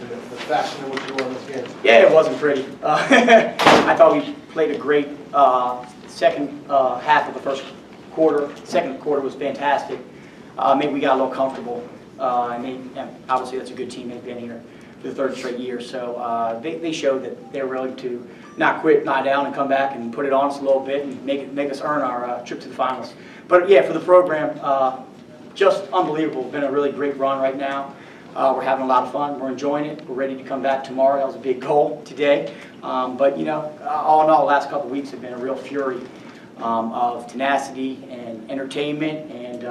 the fashion in which you won this game? Yeah, it wasn't pretty. I thought we played a great second half of the first quarter. Second quarter was fantastic. Maybe we got a little comfortable. And obviously, that's a good team. They've been here for the third straight year. So they showed that they're willing to not quit, not down, and come back and put it on us a little bit and make us earn our trip to the finals. But yeah, for the program, just unbelievable. It's been a really great run right now. We're having a lot of fun. We're enjoying it. We're ready to come back tomorrow. That was a big goal today. But, you know, all in all, the last couple of weeks have been a real fury of tenacity and entertainment and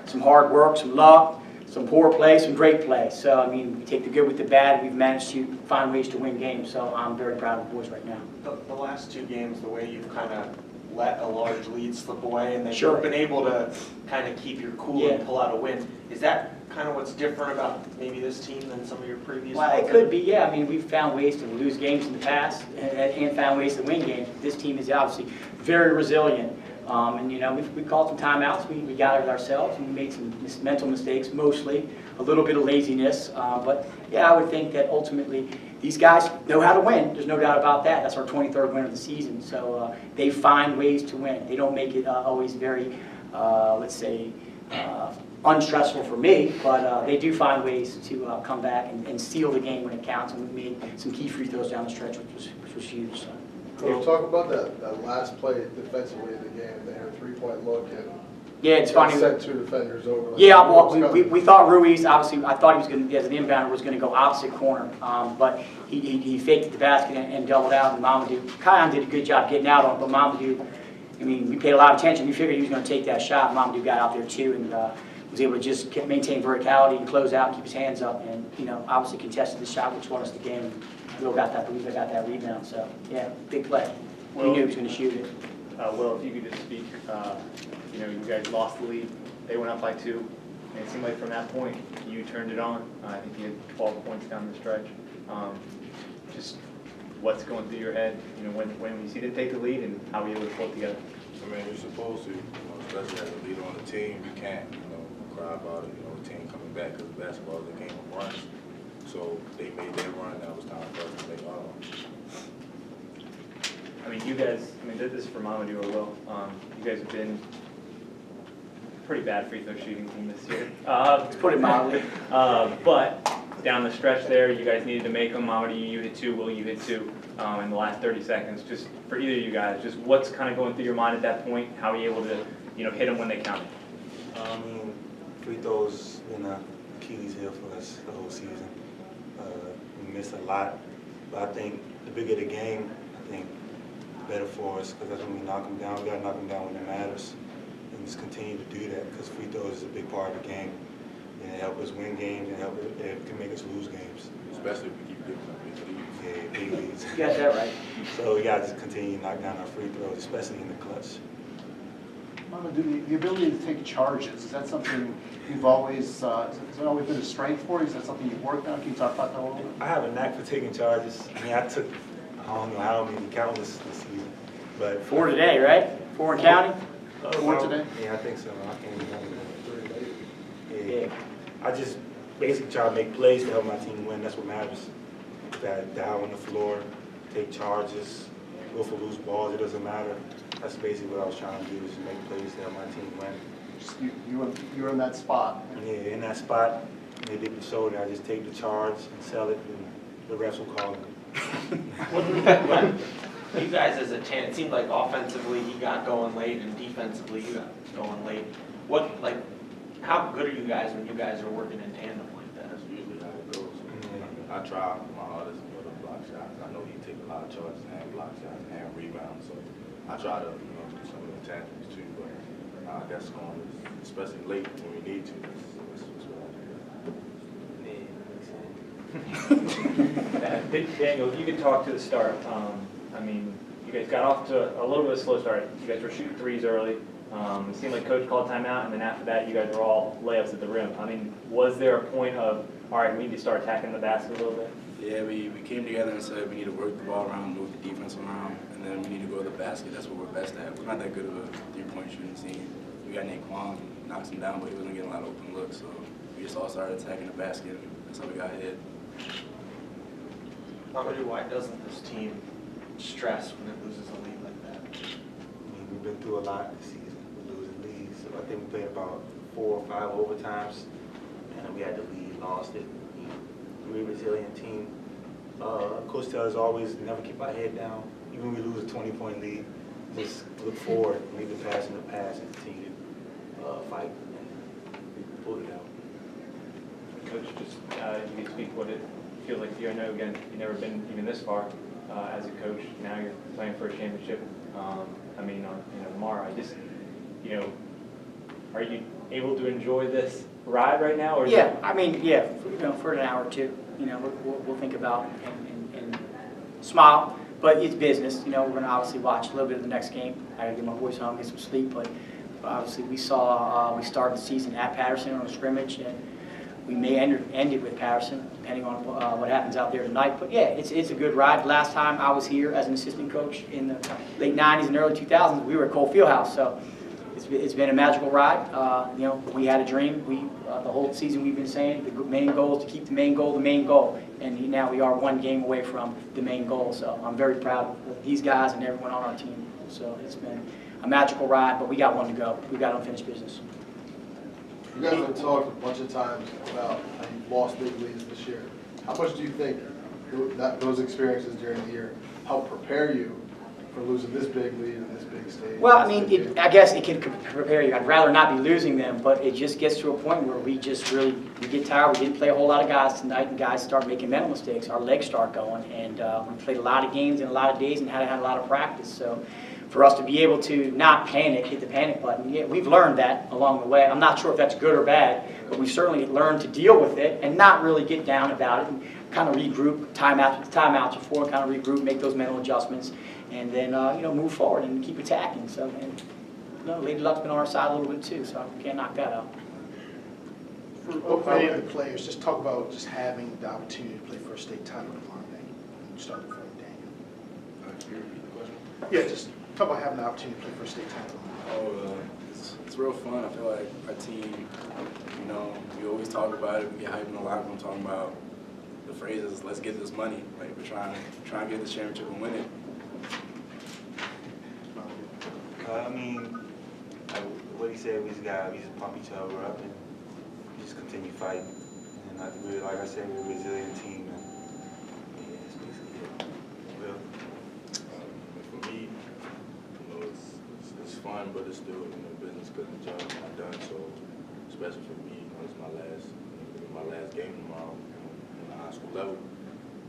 some hard work, some luck, some poor play, some great play. So, I mean, we take the good with the bad. We've managed to find ways to win games. So I'm very proud of the boys right now. The last two games, the way you've kind of let a large lead slip away and then Sure. you've been able to kind of keep your cool and pull out a win. Is that kind of what's different about maybe this team than some of your previous Well, ones? it could be, yeah. I mean, we've found ways to lose games in the past and found ways to win games. This team is obviously very resilient. And, you know, we called some timeouts. We gathered ourselves and we made some mental mistakes, mostly. A little bit of laziness. But, yeah, I would think that ultimately these guys know how to win. There's no doubt about that. That's our 23rd win of the season. So they find ways to win. They don't make it always very, let's say, unstressful for me, but they do find ways to come back and steal the game when it counts. And we made some key free throws down the stretch, which was huge. So. Coach, talk about that last play defensively in the game. They had a three-point look and Yeah, it's funny. sent two defenders over. Like, Yeah, well, we thought Ruiz, obviously, I thought he was going to, as an inbounder, was going to go opposite corner, but he faked the basket and doubled out, and Mamadou. Kion did a good job getting out on it, but Mamadou, I mean, we paid a lot of attention. We figured he was going to take that shot. Mamadou got out there too and was able to just maintain verticality and close out, keep his hands up, and, you know, obviously contested the shot, which won us the game. Will got that, believe I got that rebound. So yeah, big play. We knew he was going to shoot it. Will, if you could just speak, you know, you guys lost the lead. They went up by 2. And it seemed like from that point, you turned it on. I think you had 12 points down the stretch. Just what's going through your head, you know, when you see them take the lead and how we able to pull it together? I mean, you're supposed to, you know, especially as a leader on the team, you can't, you know, cry about it, you know, the team coming back because basketball is a game of runs. So they made their run, now it's time for us to make ours. I mean, you guys, I mean, this is for Mamadou or Will. You guys have been a pretty bad free throw shooting team this year. Let's put it mildly. But down the stretch there, you guys needed to make them. Mamadou, you hit 2. Will, you hit 2 in the last 30 seconds. Just for either of you guys, just what's kind of going through your mind at that point? How are you able to, you know, hit them when they counted? Free throws been a Achilles heel for us the whole season. We missed a lot, but I think the bigger the game, I think the better for us, because that's when we knock them down. We got to knock them down when it matters, and just continue to do that, because free throws is a big part of the game. And it helps us win games, and it can make us lose games. Especially if we keep giving up big leads. Yeah, big leads. You got that right. So we got to just continue to knock down our free throws, especially in the clutch. Mamadou, the ability to take charges, is that something you've always, has it always been a strength for you? Is that something you've worked on? Can you talk about that a little bit? I have a knack for taking charges. I mean, I took, I don't know how many countless this season, but 4 today, right? 4 in counting? 4 today? Yeah, I think so. I can't remember. Yeah. Yeah. I just basically try to make plays to help my team win. That's what matters. That down on the floor, take charges, go for loose balls. It doesn't matter. That's basically what I was trying to do, is make plays to help my team win. Just you were in that spot. Yeah, in that spot, they did the shoulder. I just take the charge and sell it, and the refs will call it. You guys as a team, it seemed like offensively you got going late and defensively you got going late. How good are you guys when you guys are working in tandem like that? That's usually how it goes. I try my hardest for the block shots. I know he takes a lot of charges and block shots and rebounds, so I try to, you know, do some of the tactics too, but I guess going, especially late when we need to, that's what I do. Daniel, if you could talk to the start. I mean, you guys got off to a little bit of a slow start. You guys were shooting threes early. It seemed like coach called timeout, and then after that, you guys were all layups at the rim. I mean, was there a point of, all right, we need to start attacking the basket a little bit? Yeah, we came together and said we need to work the ball around, move the defense around, and then we need to go to the basket. That's what we're best at. We're not that good of a three-point shooting team. We got Naquan, knocks him down, but he wasn't getting a lot of open looks. So we just all started attacking the basket, and that's how we got hit. Mamadou, why doesn't this team stress when it loses a lead like that? I mean, we've been through a lot this season with losing leads. So I think we played about 4 or 5 overtimes, and we had the lead, lost it. We're a resilient team. Coach tells us always never keep our head down. Even when we lose a 20-point lead, just look forward, leave the past in the past, and continue to fight. And we pulled it out. Coach, just you can speak what it feels like to you. I know, again, you've never been even this far as a coach. Now you're playing for a championship. Tomorrow. Are you able to enjoy this ride right now? Or Yeah, for an hour or two, we'll think about and smile. But it's business. We're going to obviously watch a little bit of the next game. I got to get my boys home, get some sleep. But obviously, we started the season at Patterson on a scrimmage, and we may end it with Patterson, depending on what happens out there tonight. But yeah, it's a good ride. Last time I was here as an assistant coach in the late 90s and early 2000s, we were at Cole Fieldhouse. So it's been a magical ride. We had a dream. The whole season we've been saying the main goal is to keep the main goal. And now we are one game away from the main goal. So I'm very proud of these guys and everyone on our team. So it's been a magical ride, but we got one to go. We got unfinished business. You guys have talked a bunch of times about how you've lost big leads this year. How much do you think that those experiences during the year help prepare you for losing this big lead in this big stage? Well, I guess it can prepare you. I'd rather not be losing them, but it just gets to a point where we get tired. We didn't play a whole lot of guys tonight, and guys start making mental mistakes. Our legs start going, and we played a lot of games in a lot of days and had a lot of practice. So for us to be able to not panic, hit the panic button, yeah, we've learned that along the way. I'm not sure if that's good or bad, but we've certainly learned to deal with it and not really get down about it and kind of regroup, timeouts before, kind of regroup, make those mental adjustments, and then move forward and keep attacking. So, Lady Luck's been on our side a little bit too, so we can't knock that out. For Oakland players, just talk about just having the opportunity to play for a state title tomorrow night. Start with Daniel. Can you repeat the question? Yeah, just talk about having the opportunity to play for a state title. It's real fun. I feel like our team, we always talk about it. We get hyped in the locker room talking about the phrases, let's get this money. Like, we're trying to get this championship and win it. What he said, we just pump each other up and just continue fighting. And like I said, we're a resilient team. And it's basically it. For me, it's fun, but it's still business because the job is not done. So, especially for me, it's my last game tomorrow on the high school level,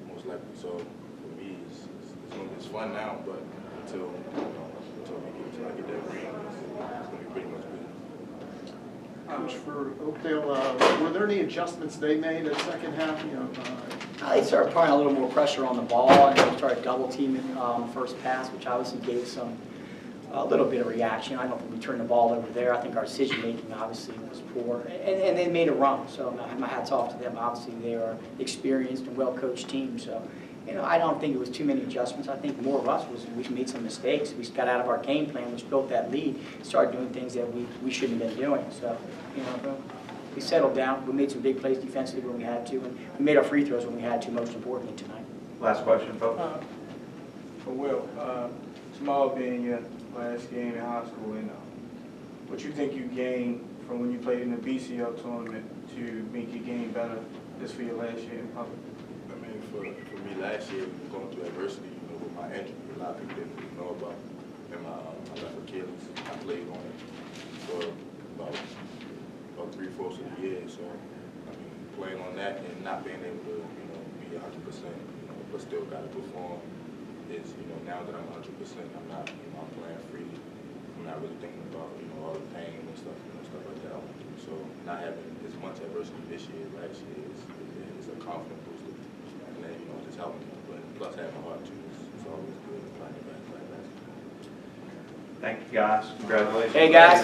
most likely. So for me, it's fun now, but until I get that ring, it's gonna be pretty much business. Coach, for Oakdale, were there any adjustments they made at second half? They started putting a little more pressure on the ball, and they started double teaming the first pass, which obviously gave a little bit of reaction. I don't think we turned the ball over there. I think our decision making obviously was poor, and they made a run. So my hat's off to them. Obviously, they are experienced and well coached team. So I don't think it was too many adjustments. I think more of us we made some mistakes. We got out of our game plan, which built that lead. Started doing things that we shouldn't have been doing. So we settled down. We made some big plays defensively when we had to, and we made our free throws when we had to. Most importantly tonight. Last question, folks. For Will, tomorrow being your last game in high school, what you think you gained from when you played in the BCL tournament to make your game better just for your last year in public? I mean, for me last year, going through adversity, with my injury, a lot of people didn't really know about. And my left Achilles, I played on it for about 3/4 of the year. So, playing on that and not being able to, be 100%, but still got to perform is, now that I'm 100%, I'm not, I'm playing freely. I'm not really thinking about, all the pain and stuff like that I went through. So, not having as much adversity this year, last year, is a confidence booster. And then, just helping me. But plus having a heart too, it's always good to play basketball. Thank you, guys. Congratulations. Hey, guys.